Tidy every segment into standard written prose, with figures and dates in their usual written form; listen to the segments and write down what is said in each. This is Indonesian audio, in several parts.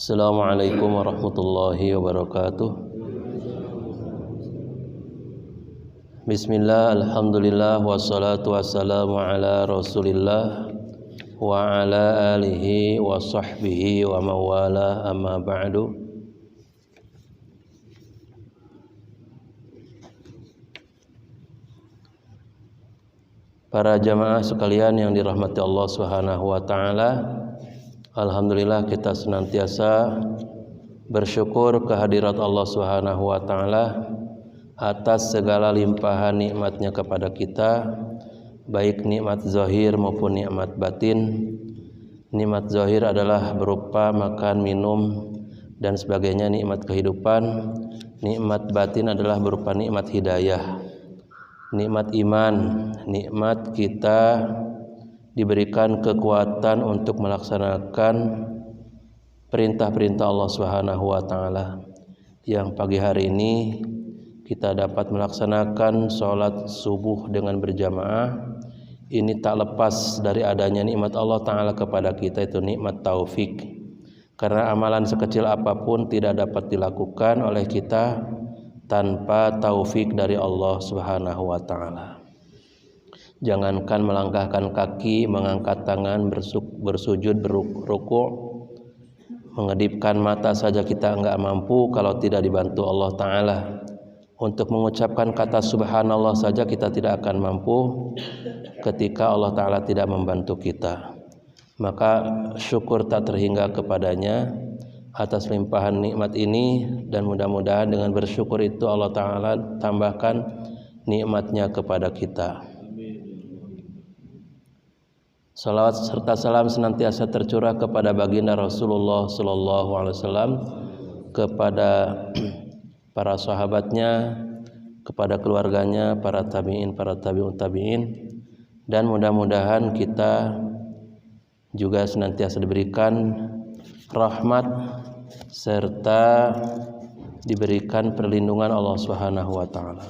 Assalamualaikum warahmatullahi wabarakatuh. Bismillah, alhamdulillah, wassalatu wassalamu ala rasulillah wa ala alihi wa sahbihi wa mawala, amma ba'du. Para jamaah sekalian yang dirahmati Allah Subhanahu wa taala, alhamdulillah kita senantiasa bersyukur kehadirat Allah Subhanahu wa taala atas segala limpahan nikmatnya kepada kita, baik nikmat zahir maupun nikmat batin. Nikmat zahir adalah berupa makan, minum dan sebagainya, nikmat kehidupan. Nikmat batin adalah berupa nikmat hidayah, nikmat iman, nikmat kita diberikan kekuatan untuk melaksanakan perintah-perintah Allah Subhanahu wa taala. Yang pagi hari ini kita dapat melaksanakan sholat subuh dengan berjamaah. Ini tak lepas dari adanya nikmat Allah taala kepada kita, itu nikmat taufik. Karena amalan sekecil apapun tidak dapat dilakukan oleh kita tanpa taufik dari Allah Subhanahu wa taala. Jangankan melangkahkan kaki, mengangkat tangan, bersujud, berruku', mengedipkan mata saja kita enggak mampu kalau tidak dibantu Allah Ta'ala. Untuk mengucapkan kata subhanallah saja kita tidak akan mampu ketika Allah Ta'ala tidak membantu kita. Maka syukur tak terhingga kepadanya atas limpahan nikmat ini, dan mudah-mudahan dengan bersyukur itu Allah Ta'ala tambahkan nikmatnya kepada kita. Salawat serta salam senantiasa tercurah kepada baginda Rasulullah sallallahu alaihi wasallam, kepada para sahabatnya, kepada keluarganya, para tabi'in, para tabi'ut tabi'in, dan mudah-mudahan kita juga senantiasa diberikan rahmat serta diberikan perlindungan Allah Subhanahu wa taala.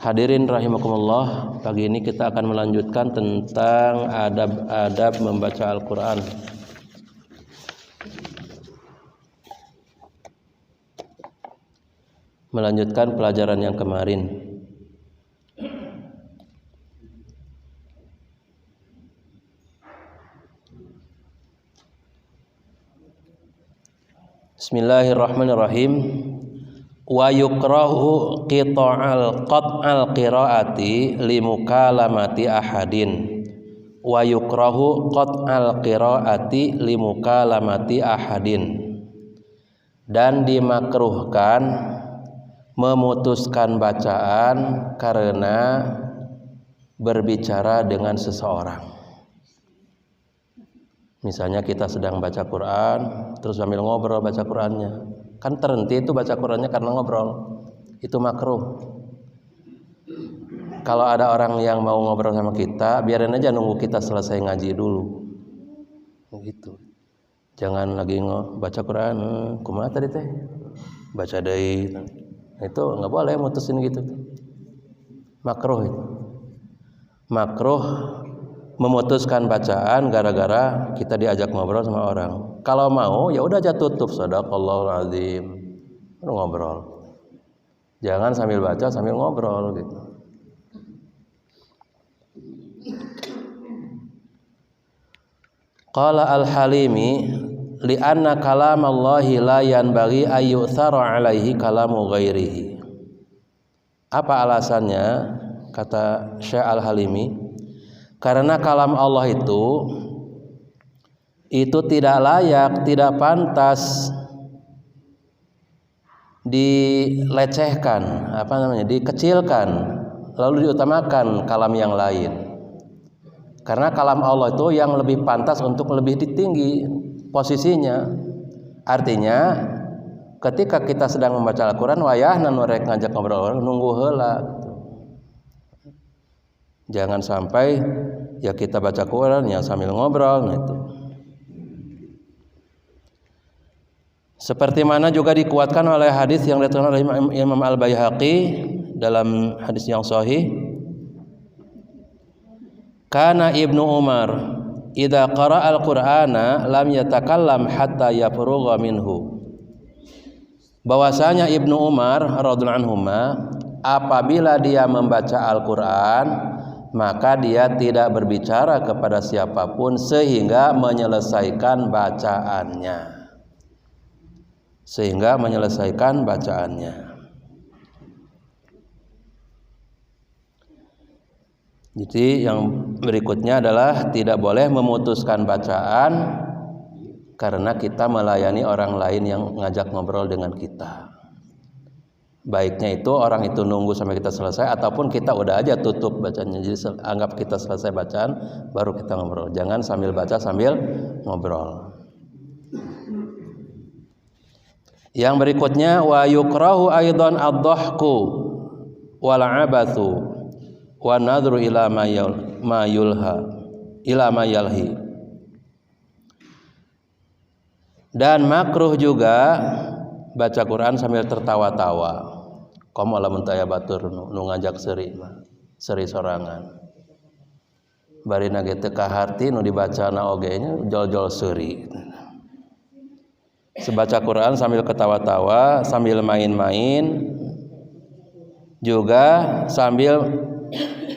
Hadirin rahimakumullah, pagi ini kita akan melanjutkan tentang adab-adab membaca Al-Quran. Melanjutkan pelajaran yang kemarin. Bismillahirrahmanirrahim. Wa yukrahu qita'al qiraati limukalamati ahadin. Wa yukrahu qat'al qiraati limukalamati ahadin. Dan dimakruhkan memutuskan bacaan karena berbicara dengan seseorang. Misalnya kita sedang baca Quran terus sambil ngobrol baca Qurannya, kan terhenti itu baca Qurannya karena ngobrol, itu makruh. Kalau ada orang yang mau ngobrol sama kita, biarin aja, nunggu kita selesai ngaji dulu, gitu. Jangan lagi baca Quran, kumaha tadi teh, baca deui, itu nggak boleh mutusin gitu. Makruh itu. Makruh memutuskan bacaan gara-gara kita diajak ngobrol sama orang. Kalau mau ya udah aja tutup, sadaqallahul azim, ngobrol. Jangan sambil baca sambil ngobrol gitu. Qala al-Halimi li'anna kalamallahi la yanbaghi ayyuthara alaihi kalamu ghairihi. Apa alasannya? Kata Syekh Al-Halimi, karena kalam Allah itu tidak layak, tidak pantas dilecehkan, dikecilkan lalu diutamakan kalam yang lain. Karena kalam Allah itu yang lebih pantas untuk lebih tinggi posisinya. Artinya ketika kita sedang membaca Al-Quran, wayahna norek ngajak ngobrol, nunggu heula. Jangan sampai ya kita baca Quran ya sambil ngobrol gitu. Seperti mana juga dikuatkan oleh hadis yang diriwayatkan oleh Imam Al-Baihaqi dalam hadis yang sahih. Kana Ibnu Umar idza qara'al Qur'ana lam yatakallam hatta yafrugha minhu. Bahwasanya Ibnu Umar radhiyallahu anhuma apabila dia membaca Al-Qur'an maka dia tidak berbicara kepada siapapun sehingga menyelesaikan bacaannya. Jadi yang berikutnya adalah tidak boleh memutuskan bacaan karena kita melayani orang lain yang ngajak ngobrol dengan kita. Baiknya itu orang itu nunggu sampai kita selesai ataupun kita udah aja tutup bacanya. Jadi anggap kita selesai bacaan baru kita ngobrol. Jangan sambil baca sambil ngobrol. Yang berikutnya wa yukrahu aidan ad-dhahku wal 'abathu wa nadhru ila ma yalhi. Dan makruh juga baca Quran sambil tertawa-tawa. Komo lamun taya batur nu ngajak seuri mah, seuri sorangan. Bari nage teu kaharti nu dibacana oge nya jol-jol seuri. Sebaca Quran sambil ketawa-tawa, sambil main-main, juga sambil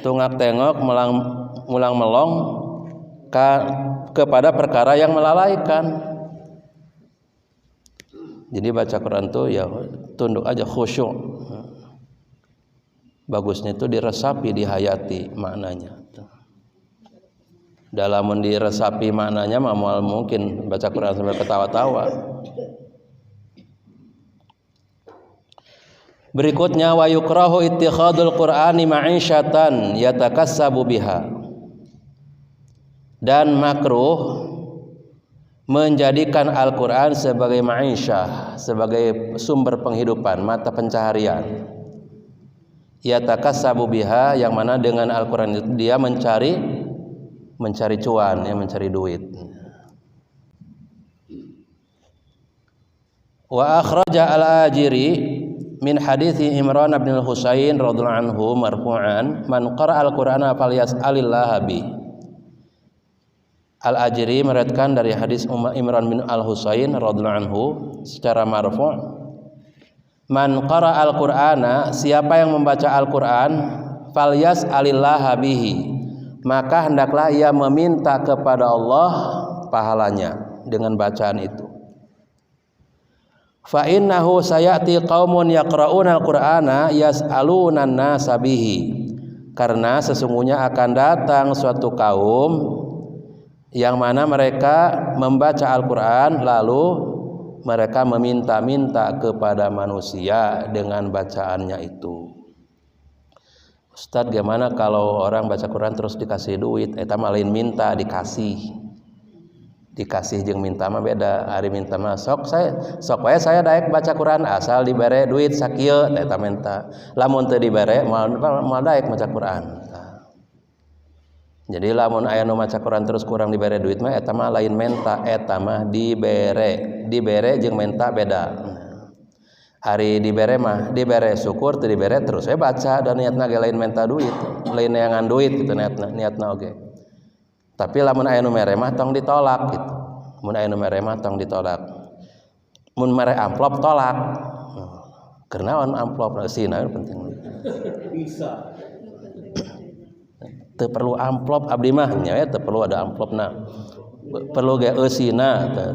tungak tengok mulang melong kepada perkara yang melalaikan. Jadi baca Quran tuh ya tunduk aja, khusyuk. Bagusnya itu diresapi, dihayati maknanya. Dalam diresapi maknanya mamual mungkin baca Quran sambil ketawa-tawa. Berikutnya wa yukrahu ittikhadul Qur'ani ma'isyatan yatakassabu biha. Dan makruh menjadikan Al-Qur'an sebagai ma'isyah, sebagai sumber penghidupan, mata pencaharian. Yatakassabu biha, yang mana dengan Al-Qur'an itu dia mencari cuan, ya, mencari duit. Wa akhraja al-Ajiri min hadithi Imran bin al-Husain radhiyallahu anhu marfu'an man qara'a al-Qur'ana falyas'alillah bi. Al-Ajri meriwayatkan dari hadis Imran bin al-Husain radhiyallahu anhu secara marfu', man qara'a al-Qur'ana, siapa yang membaca Al-Qur'an, falyas'alillah bihi, maka hendaklah ia meminta kepada Allah pahalanya dengan bacaan itu. Fa innahu sayati qaumun yaqra'una al-Qur'ana yas'aluna an-nasa bihi, karena sesungguhnya akan datang suatu kaum yang mana mereka membaca Al-Qur'an lalu mereka meminta-minta kepada manusia dengan bacaannya itu. Ustadz, gimana kalau orang baca Quran terus dikasih duit? Eta mah lain minta, dikasih jeung minta mah beda. Ari minta mah sok wae saya daek baca Quran asal dibere duit sakieu eta minta. Lamun teu dibere moal daek maca Quran. Jadi lamun aya nu maca Quran terus kurang dibere duit mah eta mah lain minta, eta mah dibere jeung minta beda. Hari dibere mah dibere syukur, teu dibere terus we baca dan niatna ge lain minta duit, lain neangan duit gitu niatna oge. Tapi lamun aya nu mere mah tong ditolak gitu. Mun aya nu mere mah tong ditolak. Mun mere amplop tolak. Keur naon amplop sina penting. Bisa. Teu perlu amplop abdi mah nya teu perlu ada amplopna. Perlu ge eusina teh.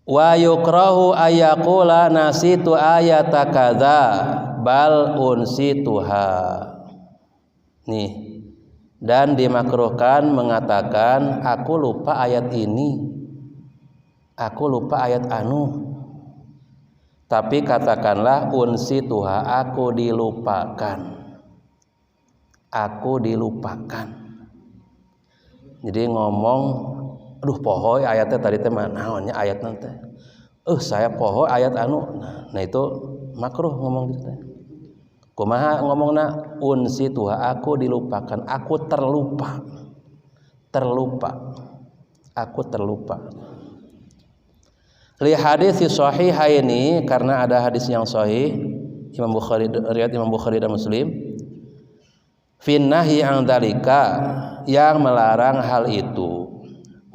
Wa yukrahu ayaqula nasitu ayata kadza bal unsituha. Nih, dan dimakruhkan mengatakan aku lupa ayat ini, aku lupa ayat anu. Tapi katakanlah unsituha, aku dilupakan. Aku dilupakan. Jadi ngomong, aduh pohoy ayatnya tadi teh naonnya ayat nanti. Saya pohoy ayat anu. Nah itu makruh ngomong gitu. Kumaha ngomongna unsituha, aku dilupakan, aku terlupa. Aku terlupa. Li hadis sahihaini, karena ada hadis yang sahih riwayat Imam Bukhari dan Muslim, fin nahyi an dzalika, yang melarang hal itu,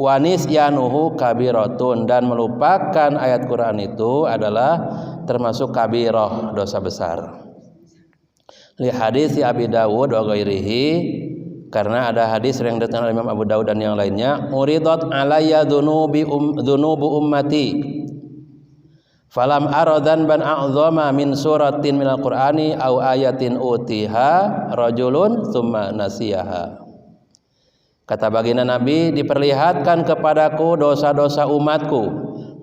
wanis yanuhu kabiratun, dan melupakan ayat Quran itu adalah termasuk kabirah, dosa besar. Li hadis Abi Dawud wa ghairihi, karena ada hadis yang datang oleh Imam Abu Dawud dan yang lainnya, uridat alayya dzunubu ummati falam aradan ban a'zama min suratin minal qur'ani aw ayatin utiha rajulun tsumma nasiyaha. Kata baginda Nabi, diperlihatkan kepadaku dosa-dosa umatku,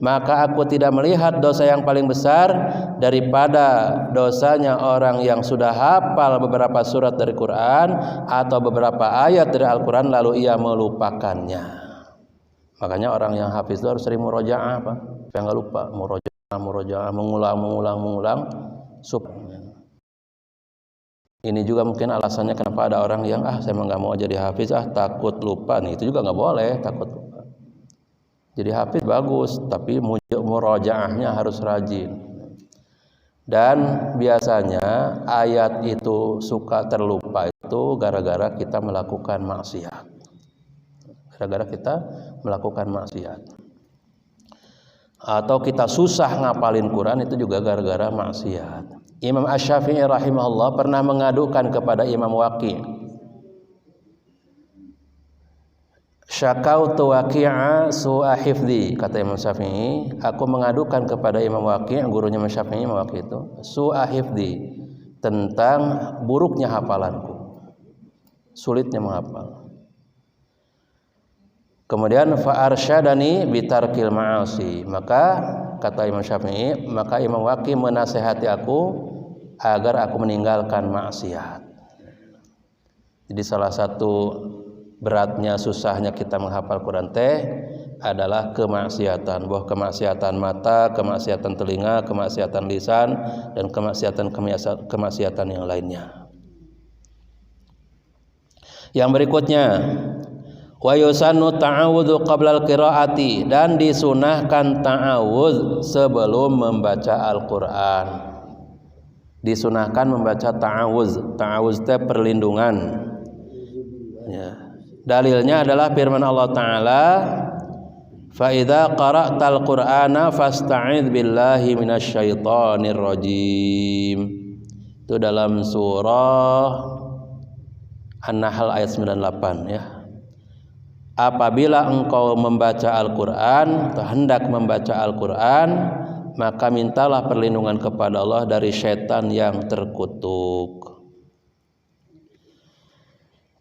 maka aku tidak melihat dosa yang paling besar daripada dosanya orang yang sudah hafal beberapa surat dari Quran atau beberapa ayat dari Al-Quran lalu ia melupakannya. Makanya orang yang hafiz itu harus sering murojaah, Pak, supaya nggak lupa. Murojaah, mengulang ini juga mungkin alasannya kenapa ada orang yang saya nggak mau jadi hafiz, takut lupa. Nih itu juga nggak boleh, takut lupa. Jadi hafiz bagus, tapi murojaahnya harus rajin. Dan biasanya ayat itu suka terlupa itu gara-gara kita melakukan maksiat. Atau kita susah ngapalin Quran itu juga gara-gara maksiat. Imam Asy-Syafi'i rahimahullah pernah mengadukan kepada Imam Waqi', syakautu Waqi'a su'a hifdzi, kata Imam Syafi'i, aku mengadukan kepada Imam Waqi', gurunya Imam Syafi'i, Imam Waqi' itu, su'a hifdzi, tentang buruknya hafalanku, sulitnya menghafal. Kemudian fa arsyadani bitarkil ma'asi, maka kata Imam Syafi'i, maka Imam Waqi' menasihati aku agar aku meninggalkan maksiat. Jadi salah satu beratnya, susahnya kita menghafal Quran adalah kemaksiatan, bahwa kemaksiatan mata, kemaksiatan telinga, kemaksiatan lisan, dan kemaksiatan yang lainnya. Yang berikutnya, wa yusannu ta'awudzu qabla al-qiraati, dan disunahkan ta'awudz sebelum membaca Al-Qur'an. Disunahkan membaca ta'awudz. Ta'awudz itu perlindungan. Ya. Dalilnya adalah firman Allah Ta'ala, fa idza qara'tal Qur'ana fasta'idz billahi minasyaitonir rajim. Itu dalam surah An-Nahl ayat 98 ya. Apabila engkau membaca Al-Quran atau hendak membaca Al-Quran, maka mintalah perlindungan kepada Allah dari syaitan yang terkutuk.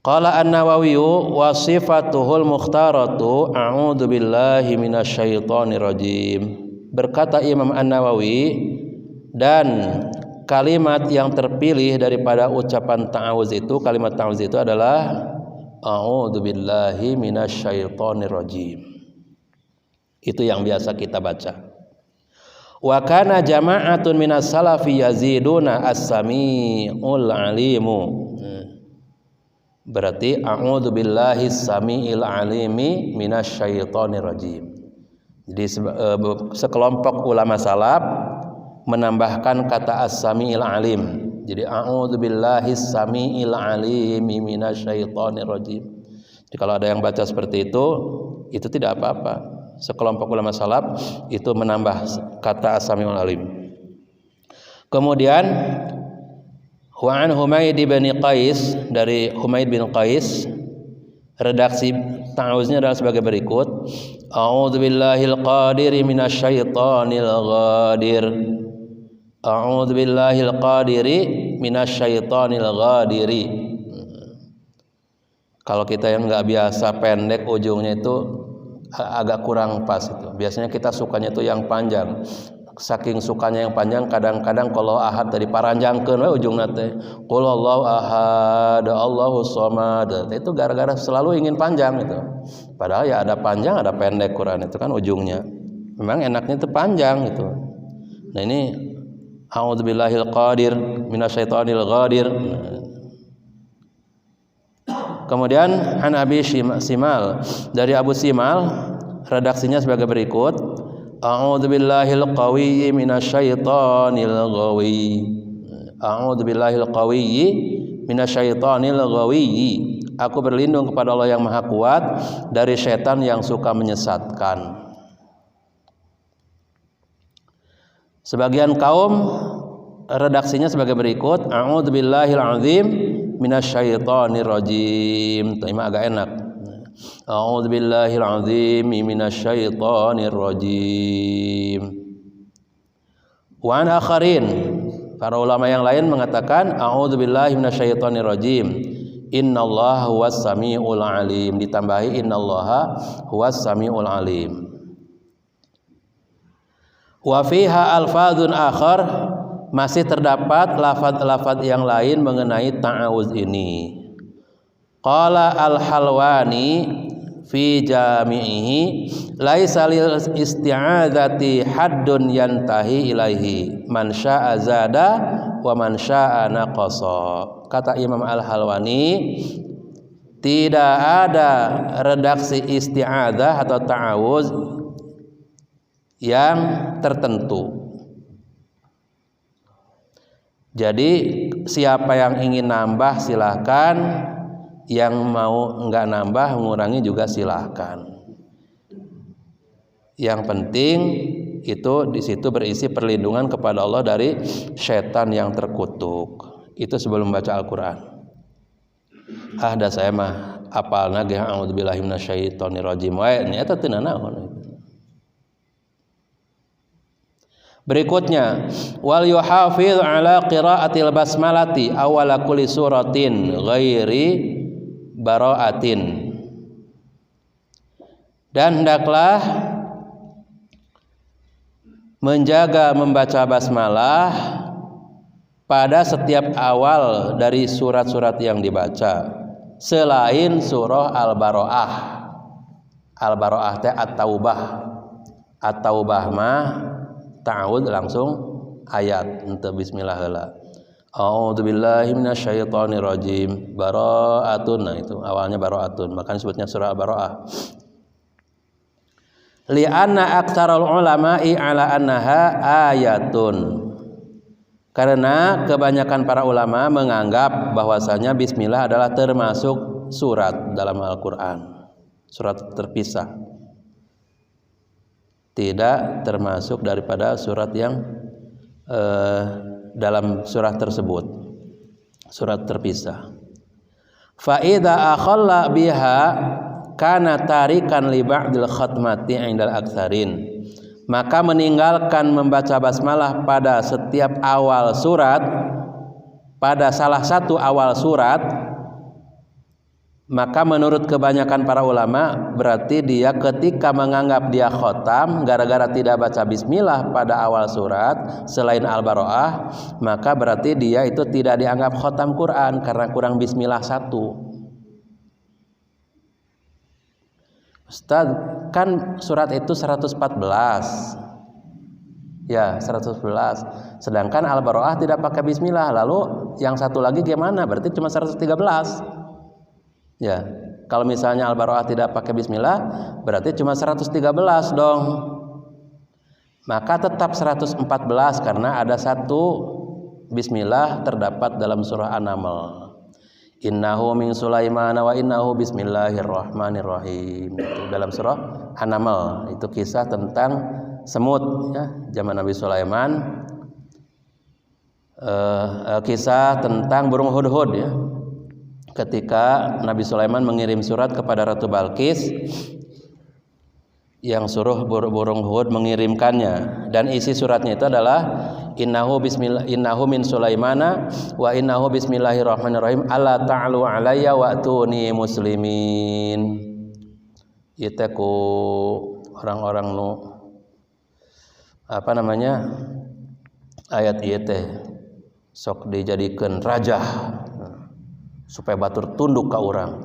Qala An-Nawawi wa sifatuhul mukhtaratu a'udzu billahi minasyaitonir rajim. Berkata Imam An-Nawawi, dan kalimat yang terpilih daripada ucapan ta'awuz itu, kalimat ta'awuz itu adalah a'udzu billahi minasyaitonir rajim. Itu yang biasa kita baca. Wa kana jama'atun minas salafi yaziduna as-sami'ul 'alimu. Berarti a'udzu billahi as-sami'il 'alimi minasyaitonir rajim. Jadi sekelompok ulama salaf menambahkan kata as-sami'il 'alim. Jadi a'udzu billahi as-sami'il 'alimi minasyaitonir rajim. Jadi kalau ada yang baca seperti itu tidak apa-apa. Sekelompok ulama salaf itu menambah kata as-sami'ul 'alim. Kemudian wa an Humaid bin Qais, dari Humaid bin Qais, redaksi ta'awuznya adalah sebagai berikut: a'udzu billahil qadiri minasyaitonil ghadir. A'udzu billahil qadiri minasyaitonil ghadiri. Kalau kita yang nggak biasa pendek ujungnya itu agak kurang pas itu. Biasanya kita sukanya itu yang panjang. Saking sukanya yang panjang, kadang-kadang kalau ahad dari paranjangkeun we ujungna teh qul Allahu ahad Allahus samad. Itu gara-gara selalu ingin panjang itu. Padahal ya ada panjang, ada pendek Quran itu kan ujungnya. Memang enaknya itu panjang itu. Nah ini a'udzubillahil qadir minasyaitonil ghadir. Kemudian an Abi Simal, dari Abu Simal, redaksinya sebagai berikut: a'udzubillahil qawiyyi minasyaitonil ghawi. A'udzubillahil qawiyyi minasyaitonil ghawiyyi. Aku berlindung kepada Allah yang Maha Kuat dari setan yang suka menyesatkan. Sebagian kaum redaksinya sebagai berikut, a'udzubillahil azim minasyaitonir rajim. Itu agak enak. A'udzubillahil azim minasyaitonir rajim. Wa an akharin, para ulama yang lain mengatakan a'udzubillahi minasyaitonir rajim. Innallaha huwas samiul alim, ditambahi innallaha huwas samiul alim. Wa fiha alfadzun akhar, masih terdapat lafaz-lafaz yang lain mengenai ta'awuz ini. Qala al-Halwani fi jami'ihi laisa lil isti'adzati haddun yantahi ilaihi man syaa'a zada wa man syaa'a naqasa. Kata Imam Al-Halwani, tidak ada redaksi isti'adzah atau ta'awuz yang tertentu. Jadi siapa yang ingin nambah silahkan, yang mau enggak nambah mengurangi juga silahkan. Yang penting itu di situ berisi perlindungan kepada Allah dari setan yang terkutuk. Itu sebelum baca Al-Qur'an. Da saya mah apalna ge a'udzubillahi minasyaitonir rajim wae nya eta teu naon. Berikutnya, wal yuhafiz ala qiraatil basmalati awwala kulli suratin ghairi bara'atin. Dan hendaklah menjaga membaca basmalah pada setiap awal dari surat-surat yang dibaca selain surah Al-Bara'ah. Al-Bara'ah teh at-taubah. At-taubah mah ta'awud langsung ayat untuk bismillah heula. A'udzubillahi minasyaitonir rajim. Bara'atun. Nah itu awalnya bara'atun. Makanya disebutnya surah Al-Bara'ah. Li'anna aktsarul ulama'i ala annaha ayatun. Karena kebanyakan para ulama menganggap bahwasanya bismillah adalah termasuk surat dalam Al-Qur'an. Surat terpisah. Tidak termasuk daripada surat yang dalam surat tersebut, surat terpisah. Fa idza akhalla biha kana tarikan li ba'dil khatmati 'indal aktsarin. Maka meninggalkan membaca basmalah pada setiap awal surat, pada salah satu awal surat, maka menurut kebanyakan para ulama berarti dia ketika menganggap dia khotam gara-gara tidak baca bismillah pada awal surat selain Al-Bara'ah, maka berarti dia itu tidak dianggap khotam Quran karena kurang bismillah satu. Ustaz, kan surat itu 114. Ya, 114. Sedangkan Al-Bara'ah tidak pakai bismillah. Lalu yang satu lagi gimana? Berarti cuma 113. Ya, kalau misalnya Al-Bara'ah tidak pakai bismillah, berarti cuma 113 dong. Maka tetap 114 karena ada satu bismillah terdapat dalam surah An-Naml. Innahu min Sulaiman wa innahu bismillahirrahmanirrahim. Itu dalam surah An-Naml. Itu kisah tentang semut ya, zaman Nabi Sulaiman. Kisah tentang burung hudhud ya. Ketika Nabi Sulaiman mengirim surat kepada Ratu Balqis yang suruh burung hudhud mengirimkannya, dan isi suratnya itu adalah innahu min Sulaimana wa innahu bismillahirrahmanirrahim alla ta'lu alayya wa'tuni muslimin. Itu ku orang-orang nu apa namanya ayat ieu teh sok dijadikeun raja supaya batur tunduk ka urang,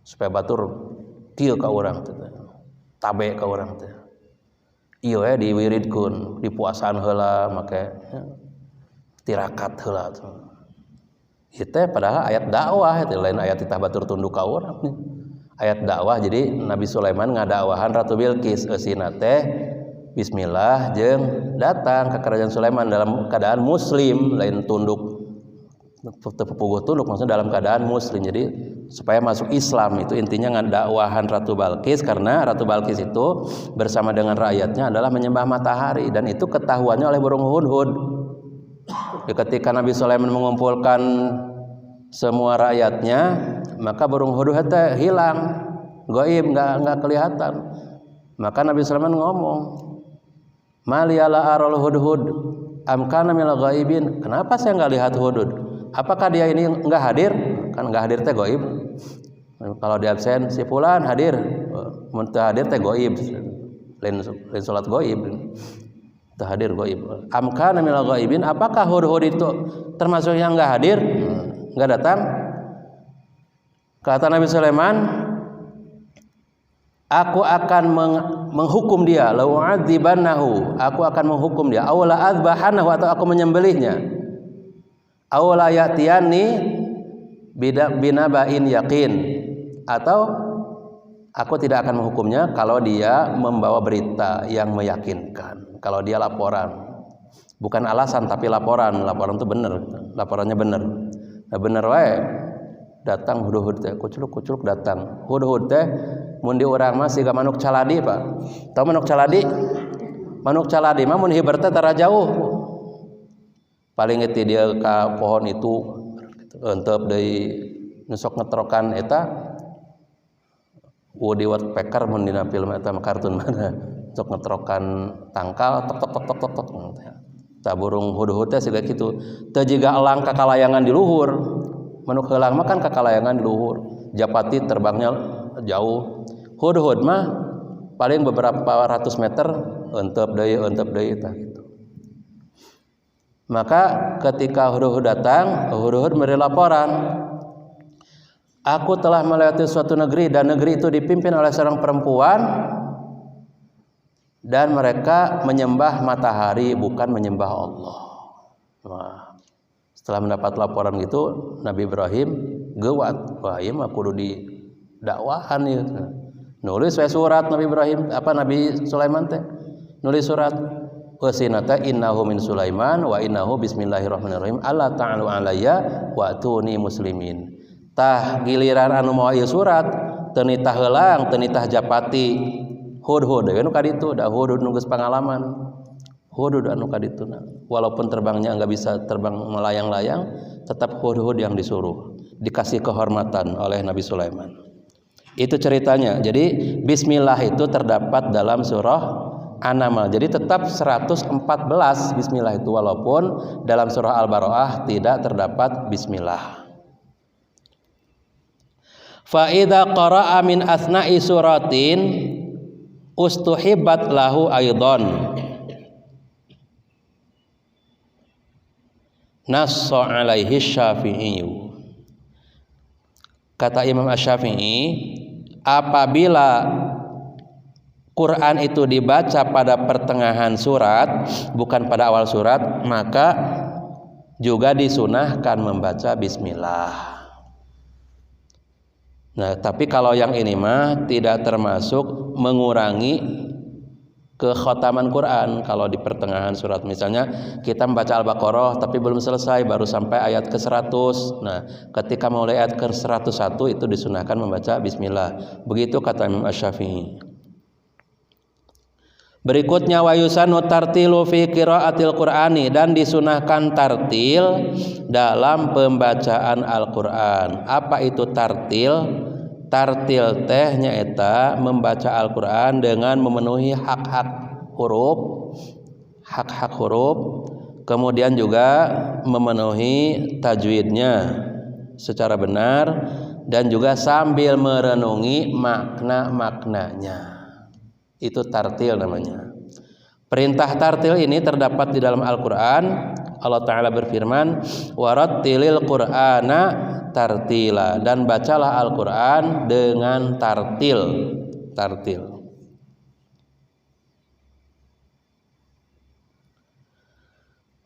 supaya batur kieu ka urang teh, tabe ka urang teh. Ieu diwiridkeun, dipuasaan heula make tirakat heula. Ieu teh padahal ayat dakwah teh, lain ayat titah batur tunduk ka urang nih. Ayat dakwah, jadi Nabi Sulaiman ngadakwahan Ratu Bilqis eusina teh bismillah jeung datang ke kerajaan Sulaiman dalam keadaan muslim, lain tunduk puguh tunduk, maksudnya dalam keadaan muslim. Jadi supaya masuk Islam, itu intinya ngedakwahan Ratu Balqis, karena Ratu Balqis itu bersama dengan rakyatnya adalah menyembah matahari, dan itu ketahuannya oleh burung hudhud. Ketika Nabi Sulaiman mengumpulkan semua rakyatnya, maka burung hudhud itu hilang, gaib, nggak kelihatan. Maka Nabi Sulaiman ngomong, maliyala arul hudhud am kana minal ghaibin, kenapa saya nggak lihat hudhud? Apakah dia ini enggak hadir? Kan enggak hadir teh gaib. Kalau di absen si fulan hadir, mun teu hadir teh gaib. Lain salat gaib. Teu hadir gaib. Am kana minal ghaibin, apakah hudhud itu termasuk yang enggak hadir? Enggak datang? Kata Nabi Sulaiman, aku akan menghukum dia, la u'adzibannahu, aku akan menghukum dia, aw la adzbahanahu, atau aku menyembelihnya. Awla ya'tiyani binabain yakin, atau aku tidak akan menghukumnya kalau dia membawa berita yang meyakinkan, kalau dia laporan, bukan alasan tapi laporan itu benar, laporannya benar. Nah bener wae datang hudhud teh, kuculuk datang hudhud teh mun di urang mah siga manuk caladi Pak. Tahu manuk caladi? Manuk caladi mah mun hiber teh tara jauh, paling itu dia ke pohon itu entep dari nusok ngetrokan eta Woody Woodpecker mun dina film eta kartun mana sok ngetrokan tangkal tok ta burung hudhud teh siga kitu. Teu jiga elang kakalayangan di luhur, manuk heulang mah kan kakalayangan di luhur, japati terbangnya jauh, hudhud mah paling beberapa ratus meter entep deui tah gitu. Maka ketika hudhud datang, hudhud memberi laporan, aku telah melewati suatu negeri, dan negeri itu dipimpin oleh seorang perempuan, dan mereka menyembah matahari, bukan menyembah Allah. Wah, setelah mendapat laporan gitu, Nabi Ibrahim gewat, wah ieu mah kudu didakwahan ya. Nulis surat Nabi Ibrahim, Nabi Sulaiman teh nulis surat, wasinata innahu min Sulaiman wa innahu bismillahirrahmanirrahim alla ta'alu alayya wa atuni muslimin. Tah giliran anu mawa ieu surat teu nitah heulang, teu nitah japati, hudhud anu kaditu, da hudhud nu geus pangalaman, hudhud anu kadituna. Walaupun terbangnya enggak bisa terbang melayang-layang, tetap hudhud yang disuruh, dikasih kehormatan oleh Nabi Sulaiman. Itu ceritanya. Jadi bismillah itu terdapat dalam surah An-Naml. Jadi tetap 114 bismillah itu, walaupun dalam surah Al-Baqarah tidak terdapat bismillah. Fa idza qara'a min asna'i suratin ustuhibbat lahu aidan. Nassa alaihi Syafi'i. Kata Imam Asy-Syafi'i, apabila Quran itu dibaca pada pertengahan surat, bukan pada awal surat, maka juga disunahkan membaca bismillah. Nah, tapi kalau yang ini mah tidak termasuk mengurangi kekhataman Quran. Kalau di pertengahan surat, misalnya kita membaca Al-Baqarah tapi belum selesai, baru sampai ayat ke-100. Nah, ketika mulai ayat ke-101 itu disunahkan membaca bismillah. Begitu kata Imam Asy-Syafi'i. Berikutnya wa yusanu tartilu fi qiraatil Qur'ani, dan disunahkan tartil dalam pembacaan Al-Qur'an. Apa itu tartil? Tartil teh nyaeta membaca Al-Qur'an dengan memenuhi hak-hak huruf, kemudian juga memenuhi tajwidnya secara benar, dan juga sambil merenungi makna-maknanya. Itu tartil namanya. Perintah tartil ini terdapat di dalam Al-Qur'an. Allah Ta'ala berfirman, warattilil Qur'ana tartila, dan bacalah Al-Qur'an dengan tartil.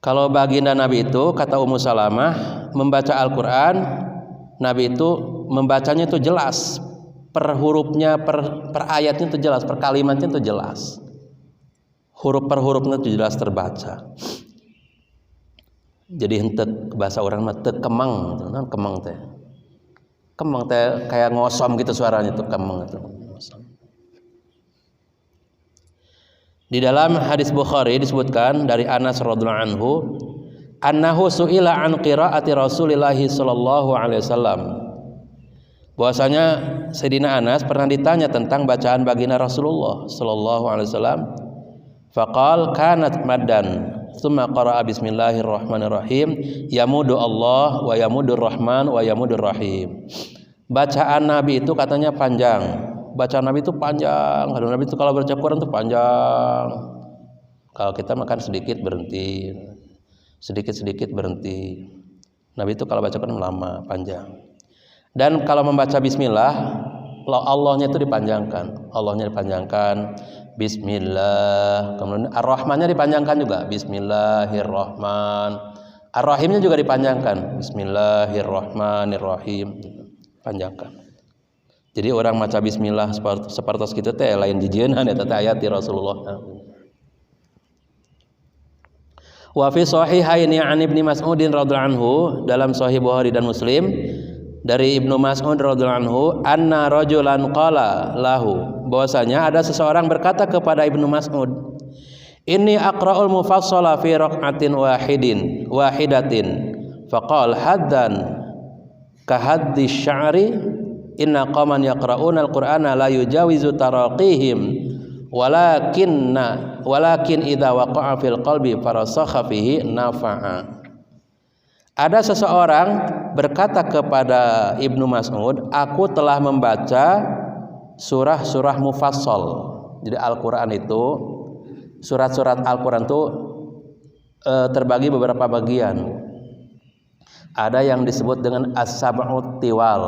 Kalau baginda Nabi itu, kata Ummu Salamah, membaca Al-Qur'an, Nabi itu membacanya itu jelas, per hurufnya, per ayatnya itu jelas, per kalimatnya itu jelas. huruf per hurufnya itu jelas terbaca. Jadi henteu bahasa orang mah teu kemeng, naon kemeng teh. Kemeng teh kayak ngosom gitu suaranya itu kemeng itu. Di dalam hadis Bukhari disebutkan dari Anas radhiyallahu anhu, annahu su'ila an qiraati Rasulillah sallallahu alaihi wasallam. Bahwasanya Sayyidina Anas pernah ditanya tentang bacaan baginda Rasulullah sallallahu alaihi wasallam. Faqal kanat maddan tsumma qara'a bismillahirrahmanirrahim yamudu Allah wa yamudur rahman wa yamudur rahim. Bacaan Nabi itu katanya panjang. Bacaan Nabi itu panjang. Kalau Nabi itu kalau baca Quran itu panjang. Kalau kita makan sedikit berhenti. Sedikit-sedikit berhenti. Nabi itu kalau baca Quran lama, panjang. Dan kalau membaca bismillah, Allahnya itu dipanjangkan. Allahnya dipanjangkan. Bismillah. Kemudian Ar-Rahmannya dipanjangkan juga. Bismillahirrahman. Ar-Rahimnya juga dipanjangkan. Bismillahirrahmanirrahim. Panjangkan. Jadi orang maca bismillah seperti kita teh lain dijieunhan eta teh ayat di Rasulullah. Wa fi sahihaini an Ibnu Mas'ud radhiyallahu anhu, dalam Sahih Bukhari dan Muslim dari Ibnu Mas'ud radhiyallahu anhu, anna rajulan qala lahu, bahwasanya ada seseorang berkata kepada Ibnu Mas'ud, inni aqra'ul mufassala fi raq'atin wahidatin faqal haddan ka haddi sya'ri inna qaman yaqra'una al-qur'ana la yujawizu taraqihim walakin idza waqa'a fil qalbi farasakha fihi nafa'a. Ada seseorang berkata kepada Ibnu Mas'ud, aku telah membaca surah-surah mufassal. Jadi Al-Qur'an itu, surat-surat Al-Qur'an itu terbagi beberapa bagian. Ada yang disebut dengan as-sab'ut tiwal,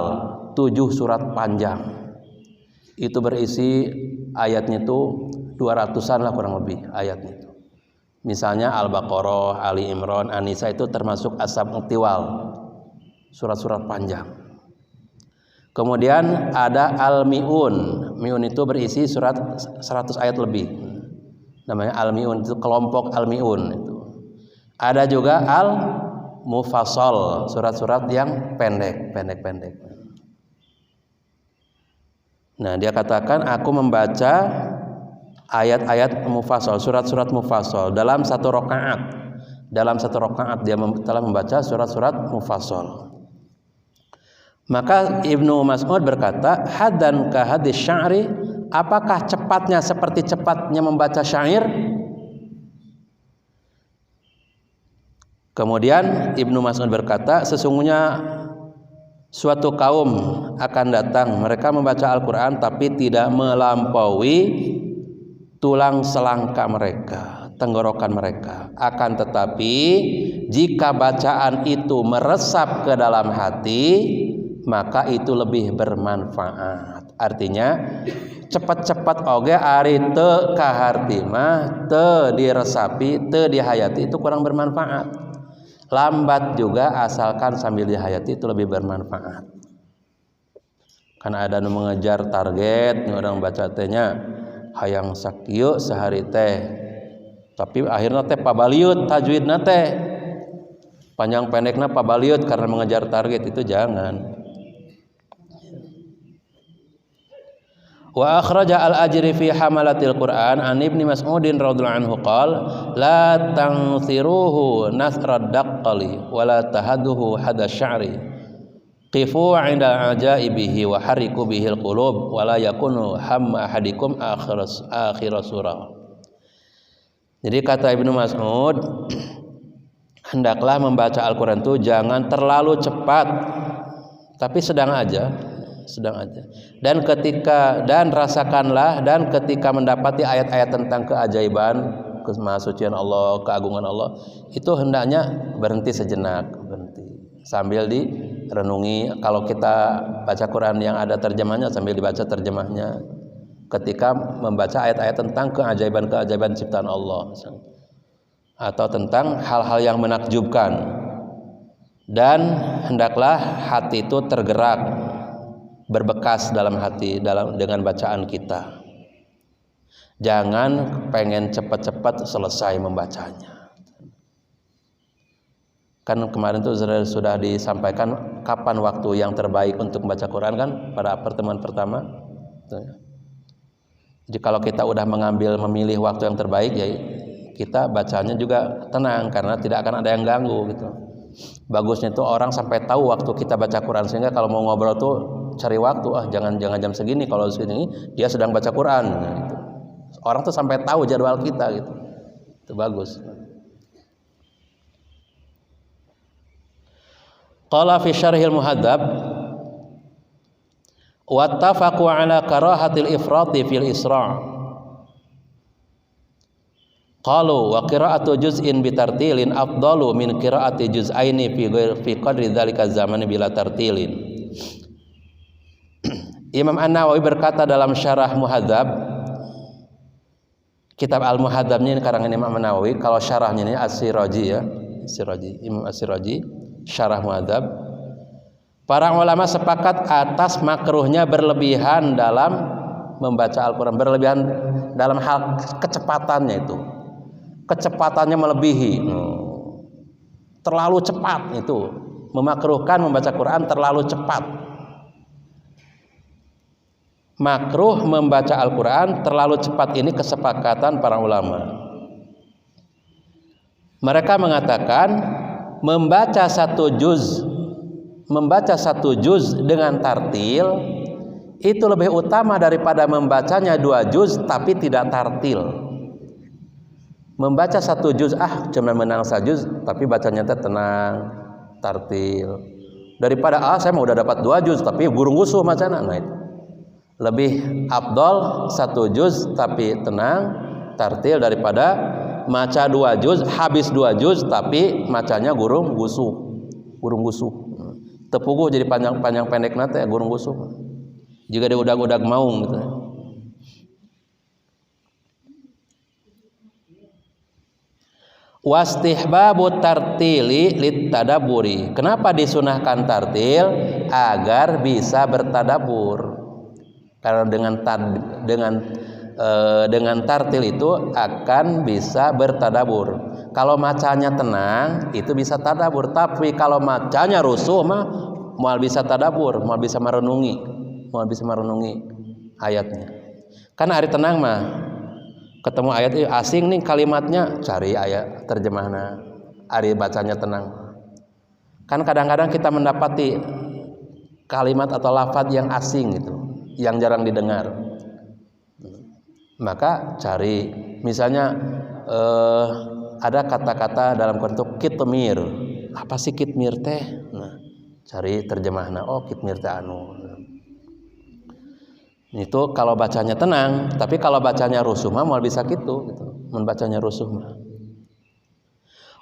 7 surat panjang. Itu berisi ayatnya itu 200-an lah kurang lebih ayatnya itu. Misalnya Al-Baqarah, Ali Imran, An-Nisa itu termasuk as-sab'ut tiwal, surat-surat panjang. Kemudian ada Al-Mi'un. Mi'un itu berisi surat 100 ayat lebih. Namanya Al-Mi'un, itu kelompok Al-Mi'un itu. Ada juga Al-Mufassal, surat-surat yang pendek. Nah, dia katakan aku membaca ayat-ayat mufassal, surat-surat mufassal dalam satu rakaat. Dalam satu rakaat dia telah membaca surat-surat mufassal. Maka Ibnu Mas'ud berkata, hadan ka hadis sya'ri, apakah cepatnya seperti cepatnya membaca syair? Kemudian Ibnu Mas'ud berkata, sesungguhnya suatu kaum akan datang, mereka membaca Al-Quran tapi tidak melampaui tulang selangka mereka, tenggorokan mereka. Akan tetapi jika bacaan itu meresap ke dalam hati, maka itu lebih bermanfaat. Artinya cepat-cepat oge ari teu kaharti mah teu diresapi, teu dihayati itu kurang bermanfaat. Lambat juga asalkan sambil dihayati itu lebih bermanfaat. Karena ada nu mengejar target, nu orang baca tehnya hayang sakieu sehari teh. Tapi akhirnya teh pabaliut tajwidna teh. Panjang pendekna pabaliut karena mengejar target, itu jangan. Wa akhraja al-ajri fi hamalatil Qur'an an Ibnu Mas'udin radhiyallahu anhu qala la tansiruhu nasrad daqqali wa la tahaduhu hada sya'ri qifu 'inda ajaibihi wa hariku bihil qulub wa la yakunu hamma ahadikum akhir surah. Jadi kata Ibnu Mas'ud, hendaklah membaca Al-Qur'an itu jangan terlalu cepat, tapi sedang aja. Dan rasakanlah, dan ketika mendapati ayat-ayat tentang keajaiban, kemahasucian Allah, keagungan Allah, itu hendaknya berhenti sejenak, sambil direnungi. Kalau kita baca Quran yang ada terjemahnya, sambil dibaca terjemahnya. Ketika membaca ayat-ayat tentang keajaiban ciptaan Allah, atau tentang hal-hal yang menakjubkan, dan hendaklah hati itu tergerak, berbekas dalam hati dengan bacaan kita. Jangan pengen cepat-cepat selesai membacanya. Kan kemarin tuh sudah disampaikan kapan waktu yang terbaik untuk membaca Quran kan pada pertemuan pertama. Jadi kalau kita udah memilih waktu yang terbaik, ya kita bacanya juga tenang karena tidak akan ada yang ganggu gitu. Bagusnya tuh orang sampai tahu waktu kita baca Quran, sehingga kalau mau ngobrol tuh cari waktu, jangan jam segini, kalau segini dia sedang baca Quran gitu. Orang tuh sampai tahu jadwal kita gitu. Itu bagus. Qala fi syarhil muhadzab wattafaqu ala karahatil ifrati fil isra'. Qalu wa qira'atu juz'in bi tartilin afdalu min qira'ati juz'aini fi qadri dzalika zaman bila tartilin. Imam An-Nawawi berkata dalam syarah muhadzab, kitab Al-Muhadzabnya ini karangan Imam An-Nawawi, kalau syarahnya ini As-Siraji ya, Imam As-Siraji syarah muhadzab. Para ulama sepakat atas makruhnya berlebihan dalam membaca Al-Quran, berlebihan dalam hal kecepatannya itu. Kecepatannya melebihi, terlalu cepat itu, memakruhkan membaca Quran terlalu cepat. Makruh membaca Al-Quran terlalu cepat, ini kesepakatan para ulama. Mereka mengatakan membaca satu juz dengan tartil itu lebih utama daripada membacanya 2 juz tapi tidak tartil. Membaca 1 juz cuma menang sajuz tapi bacanya tenang, tartil, daripada saya mau udah dapat 2 juz tapi gurung-gusuh macana. Nah, itu lebih afdol 1 juz tapi tenang, tartil, daripada maca 2 juz habis 2 juz tapi macanya gurung-gusuh. Tepuguh jadi panjang pendek nate gurung-gusuh. Jika dia udag-udag maung gitu. Wastihbabu tartili littadaburi. Kenapa disunahkan tartil? Agar bisa bertadabur. Karena dengan tartil itu akan bisa bertadabur. Kalau macanya tenang itu bisa tadabur, tapi kalau macanya rusuh mah moal bisa tadabur, moal bisa merenungi ayatnya. Kan hari tenang mah ketemu ayat asing nih kalimatnya, cari ayat terjemahnya. Ari bacanya tenang. Kan kadang-kadang kita mendapati kalimat atau lafaz yang asing gitu, yang jarang didengar. Maka cari, misalnya ada kata-kata dalam bentuk kitmir. Apa sih kitmir teh? Nah, cari terjemahnya. Oh, kitmir teh anu. Itu kalau bacanya tenang, tapi kalau bacanya rusuh mah mau bisa gitu. Membacanya rusuh mah.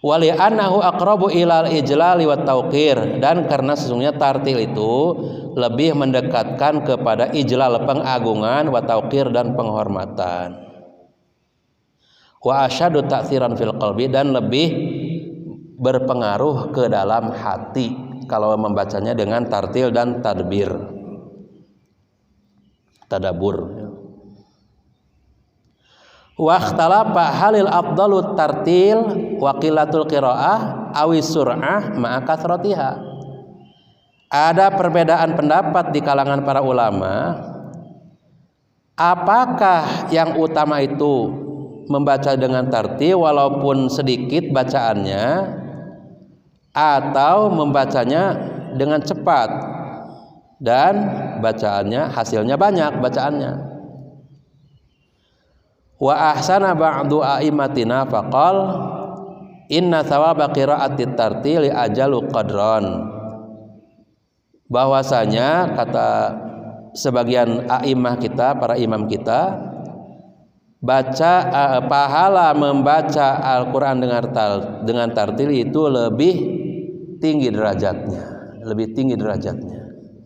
Wali annahu aqrabu ilal ijlali wat tauqir, dan karena sesungguhnya tartil itu lebih mendekatkan kepada ijlal, pengagungan, wa tauqir, dan penghormatan. Wa asyadu ta'tsiran fil qalbi, dan lebih berpengaruh ke dalam hati kalau membacanya dengan tartil dan tadabur. Wa ikhtalafa halil afdalu tartil wa qillatul qiraah awi sur'ah ma'a kathratiha. Ada perbedaan pendapat di kalangan para ulama, apakah yang utama itu membaca dengan tartil walaupun sedikit bacaannya, atau membacanya dengan cepat dan bacaannya hasilnya banyak bacaannya. Wa ahsana ba'du a'immatina faqal inna thawaba qira'atit tartili ajalu qadran. Bahwasanya kata sebagian a'immah kita, para imam kita, pahala membaca Al-Quran dengan tartil itu lebih tinggi derajatnya,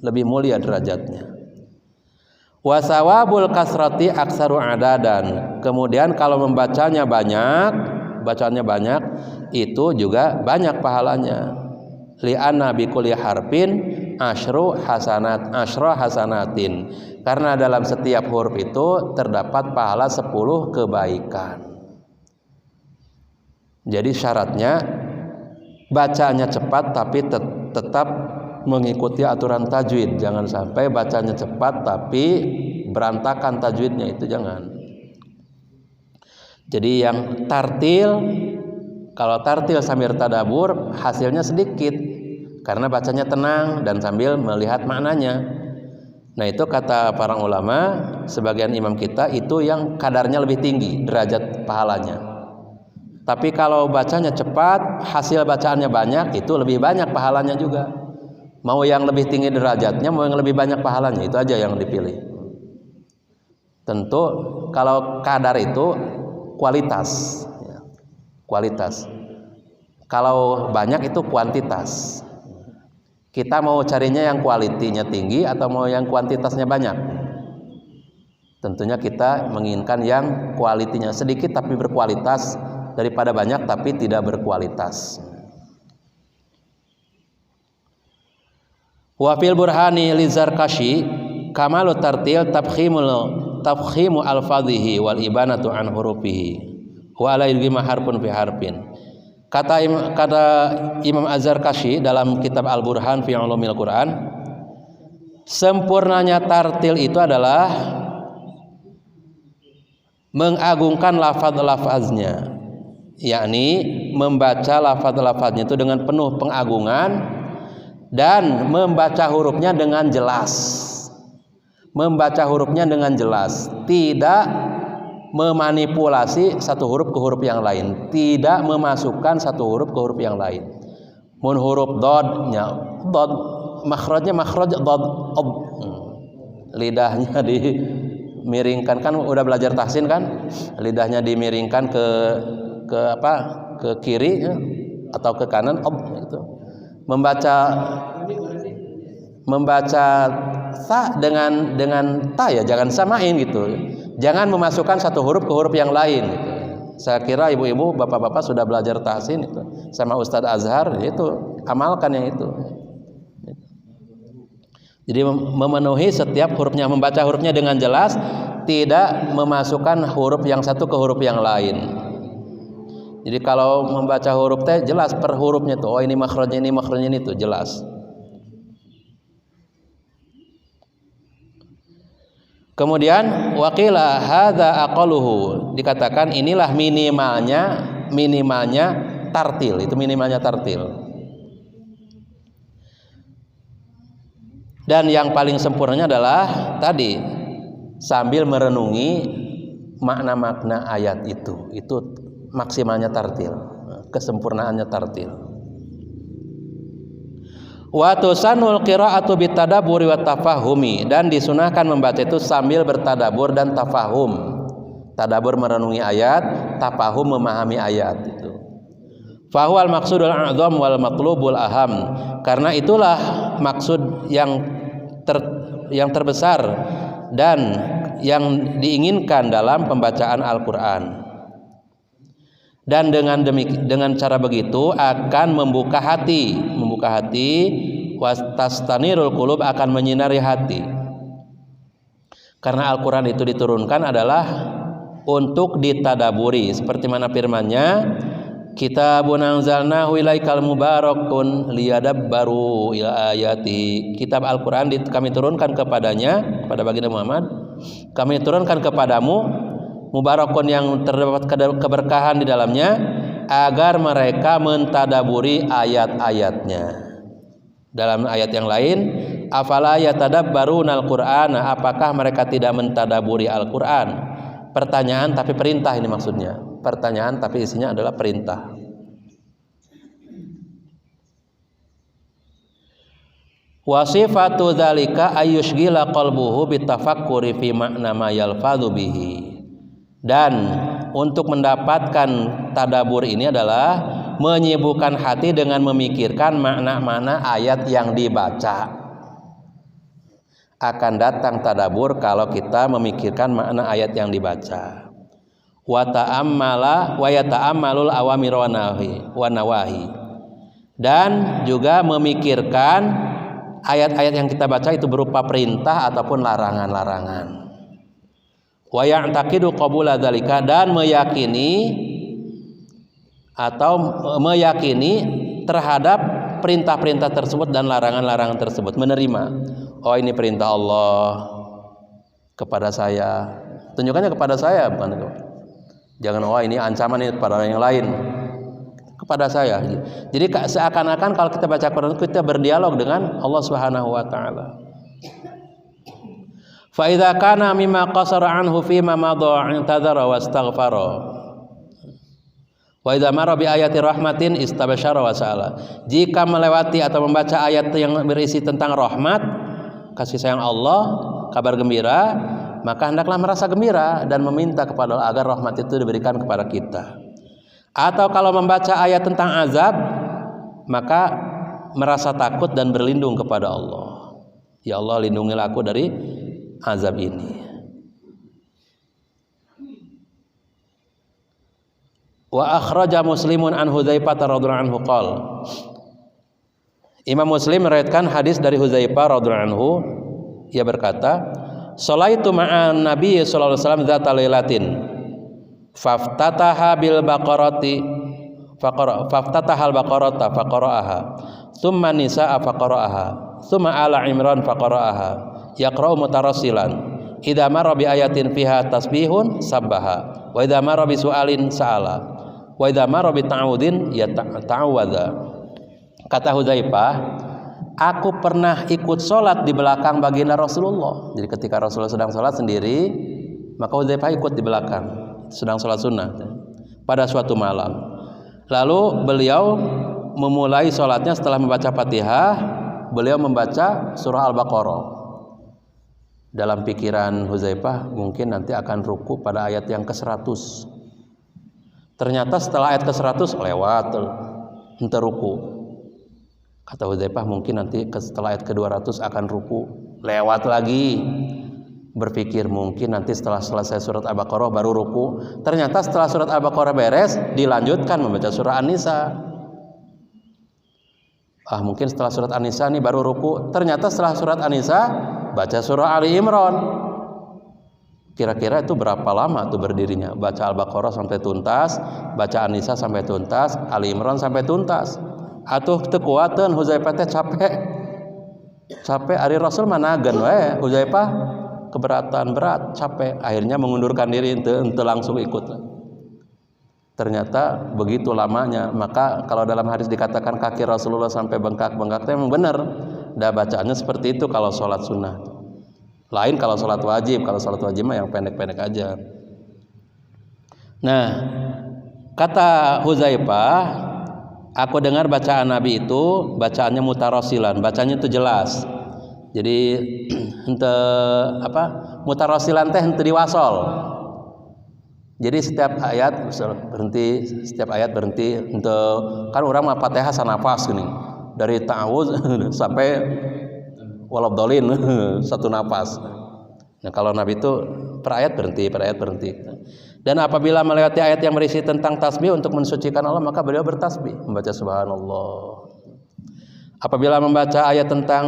lebih mulia derajatnya. Wasawabul kasrati aksaru adadan. Kemudian kalau bacaannya banyak itu juga banyak pahalanya. Li'anna bikulli harfin asyru hasanatin. Karena dalam setiap huruf itu terdapat pahala 10 kebaikan. Jadi syaratnya bacanya cepat tapi tetap mengikuti aturan tajwid. Jangan sampai bacanya cepat tapi berantakan tajwidnya, itu jangan. Jadi yang tartil, kalau tartil sambil tadabur hasilnya sedikit karena bacanya tenang dan sambil melihat maknanya. Nah, itu kata para ulama, sebagian imam kita itu yang kadarnya lebih tinggi derajat pahalanya. Tapi kalau bacanya cepat, hasil bacaannya banyak, itu lebih banyak pahalanya juga. Mau yang lebih tinggi derajatnya, mau yang lebih banyak pahalanya, itu aja yang dipilih. Tentu kalau kadar itu kualitas, ya. Kualitas. Kalau banyak itu kuantitas. Kita mau carinya yang kualitinya tinggi atau mau yang kuantitasnya banyak? Tentunya kita menginginkan yang kualitinya sedikit tapi berkualitas daripada banyak tapi tidak berkualitas. Wa fil burhani lizarkashi kamalu tartil tafkhimu alfadhihi wal ibanatu an hurufihi wa la yulgima harfun fi harfin. Kata Imam Az-Zarkashi dalam kitab Al-Burhan fi Ulumil Quran, sempurnanya tartil itu adalah mengagungkan lafaz-lafaznya, yakni membaca lafaz-lafaznya itu dengan penuh pengagungan dan membaca hurufnya dengan jelas. Membaca hurufnya dengan jelas, tidak memanipulasi satu huruf ke huruf yang lain, tidak memasukkan satu huruf ke huruf yang lain. Mun huruf dodnya, dod makhrajnya makhraj dod, lidahnya dimiringkan, kan udah belajar tahsin kan, lidahnya dimiringkan ke kiri ya, atau ke kanan, gitu. Membaca ta dengan ta ya, jangan samain gitu. Jangan memasukkan satu huruf ke huruf yang lain gitu. Saya kira ibu-ibu, bapak-bapak sudah belajar tahsin itu sama Ustadz Azhar, itu amalkan yang itu. Jadi memenuhi setiap hurufnya, membaca hurufnya dengan jelas, tidak memasukkan huruf yang satu ke huruf yang lain. Jadi kalau membaca huruf teh jelas per hurufnya tuh, oh ini makhrajnya ini tuh jelas. Kemudian waqila hadza aqaluhu, dikatakan inilah minimalnya tartil, itu minimalnya tartil. Dan yang paling sempurnanya adalah tadi sambil merenungi makna-makna ayat itu maksimalnya tartil, kesempurnaannya tartil. Wa tusanul qira'atu bitadabburi wa tafahumi, dan disunahkan membaca itu sambil bertadabur dan tafahum. Tadabur merenungi ayat, tafahum memahami ayat itu. Fa huwal maqsudul a'zam wal matlubul aham, karena itulah maksud yang terbesar dan yang diinginkan dalam pembacaan Al-Qur'an. Dan dengan cara begitu akan membuka hati, wastastanirul qulub, akan menyinari hati. Karena Al-Qur'an itu diturunkan adalah untuk ditadaburi, seperti mana firman-Nya, kitabun anzalnahu ilaikal mubarakun liyadabbaru ila ayati. Kitab Al-Qur'an kami turunkan kepada baginda Muhammad, kami turunkan kepadamu mubarakun, yang terdapat keberkahan di dalamnya, agar mereka mentadaburi ayat-ayatnya. Dalam ayat yang lain, afala yatadabbarunal Qur'ana, apakah mereka tidak mentadaburi Al-Qur'an? Pertanyaan tapi perintah, ini maksudnya. Pertanyaan tapi isinya adalah perintah. Wasifatu dzalika ayyushghila qalbuhu bitafakkuri fi makna ma yalfadhu bihi. Dan untuk mendapatkan tadabur ini adalah menyibukkan hati dengan memikirkan makna-makna ayat yang dibaca. Akan datang tadabur kalau kita memikirkan makna ayat yang dibaca. Wa yata'ammalul awamir wa nawahi. Dan juga memikirkan ayat-ayat yang kita baca itu berupa perintah ataupun larangan-larangan. Wa ya'taqidu qabula dzalika, dan meyakini terhadap perintah-perintah tersebut dan larangan-larangan tersebut, menerima. Oh, ini perintah Allah kepada saya. Tunjukkannya kepada saya, bukan itu. Jangan ini ancaman ini kepada yang lain. Kepada saya. Jadi seakan-akan kalau kita baca Quran kita berdialog dengan Allah Subhanahu wa taala. Fa idza kana mimma qasara anhu fi ma madha intadzara wastaghfara. Wa idza mara bi ayati rahmatin istabsyara wa sa'ala. Jika melewati atau membaca ayat yang berisi tentang rahmat, kasih sayang Allah, kabar gembira, maka hendaklah merasa gembira dan meminta kepada Allah agar rahmat itu diberikan kepada kita. Atau kalau membaca ayat tentang azab, maka merasa takut dan berlindung kepada Allah. Ya Allah, lindungilah aku dari azab ini. Wa akhraja Muslimun an Hudzaifah radhiyallahu anhu qala. Imam Muslim meriwayatkan hadis dari Hudzaifah radhiyallahu anhu, ia berkata, "Shalaitu ma'an Nabi sallallahu alaihi wasallam dzata lailatin faftataha bil baqarati faftataha al baqarata faqara'aha thumma nisaa faqara'aha thumma ala imran faqara'aha yaqra'u mutarassilan idza marra bi ayatin fiha tasbihun sabbaha wa idza marra bi su'alin sa'ala wa idza marra bi ta'awudin yata'awadza." Kata Hudzaifah, aku pernah ikut sholat di belakang baginda Rasulullah. Jadi ketika Rasulullah sedang sholat sendiri, maka Hudzaifah ikut di belakang, sedang sholat sunnah pada suatu malam. Lalu beliau memulai sholatnya setelah membaca Fatihah, beliau membaca surah Al-Baqarah. Dalam pikiran Hudzaifah mungkin nanti akan ruku pada ayat yang ke-100. Ternyata setelah ayat ke-100 lewat, ente ruku. Kata Hudzaifah mungkin nanti setelah ayat ke-200 akan ruku, lewat lagi. Berpikir mungkin nanti setelah selesai surat Al-Baqarah baru ruku. Ternyata setelah surat Al-Baqarah beres, dilanjutkan membaca surah An-Nisa. Mungkin setelah surat An-Nisa ini baru ruku. Ternyata setelah surat An-Nisa baca surah Ali Imran. Kira-kira itu berapa lama tuh berdirinya? Baca Al-Baqarah sampai tuntas, baca An-Nisa sampai tuntas, Ali Imran sampai tuntas. Atuh teu kuateun Hudzaifah teh capek ari Rasul manageun we, Hudzaifah keberatan, berat, capek, akhirnya mengundurkan diri, ente langsung ikut. Ternyata begitu lamanya. Maka kalau dalam hadis dikatakan kaki Rasulullah sampai bengkak-bengkak, itu memang benar. Dah bacaannya seperti itu kalau sholat sunnah. Lain kalau sholat wajib. Kalau sholat wajib mah yang pendek-pendek aja. Nah, kata Hudzaifah, aku dengar bacaan Nabi itu bacaannya mutarasilan, bacanya itu jelas. Jadi ente mutarasilan teh ente diwasol. Jadi setiap ayat berhenti, ente kan orang mah Fatihah sanafas gini. Dari ta'awuz sampai walabdolin satu nafas. Nah, kalau Nabi itu per ayat berhenti. Dan apabila melewati ayat yang berisi tentang tasbih untuk mensucikan Allah, maka beliau bertasbih, membaca subhanallah. Apabila membaca ayat tentang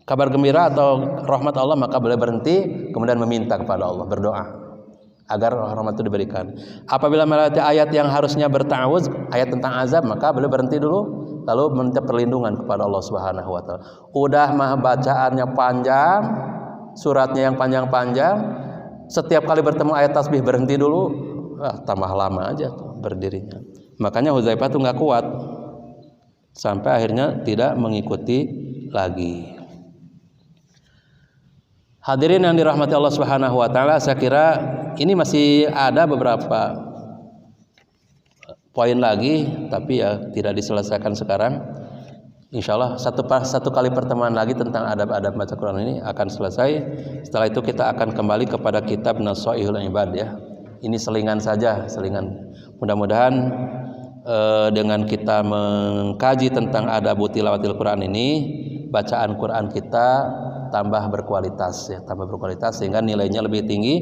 kabar gembira atau rahmat Allah, maka beliau berhenti, kemudian meminta kepada Allah, berdoa agar rahmat itu diberikan. Apabila melewati ayat yang harusnya berta'awuz, ayat tentang azab, maka beliau berhenti dulu, lalu meminta perlindungan kepada Allah Subhanahu wa taala. Udah mah bacaannya panjang, suratnya yang panjang-panjang, setiap kali bertemu ayat tasbih berhenti dulu, tambah lama aja tuh berdirinya. Makanya Hudzaifah tuh nggak kuat, sampai akhirnya tidak mengikuti lagi. Hadirin yang dirahmati Allah Subhanahu wa taala, saya kira ini masih ada beberapa poin lagi, tapi ya tidak diselesaikan sekarang. Insya Allah satu kali pertemuan lagi tentang adab-adab baca Quran ini akan selesai. Setelah itu kita akan kembali kepada kitab Nasaihul Ibad ya. Ini selingan saja, selingan. Mudah-mudahan dengan kita mengkaji tentang adab tilawatil Quran ini, bacaan Quran kita tambah berkualitas ya, sehingga nilainya lebih tinggi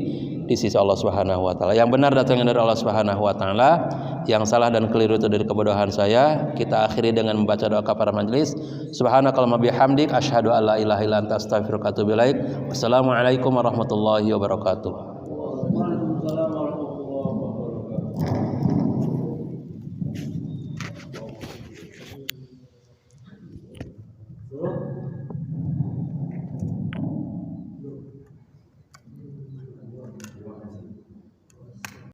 di sisi Allah Subhanahu wa taala. Yang benar datangnya dari Allah Subhanahu wa taala, yang salah dan keliru itu dari kebodohan saya. Kita akhiri dengan membaca doa kafarat majelis. Subhanakallahumma bihamdik asyhadu an la ilaha illa anta astaghfiruka wa atubu ilaik. Wassalamualaikum warahmatullahi wabarakatuh. Waalaikumsalam warahmatullahi wabarakatuh.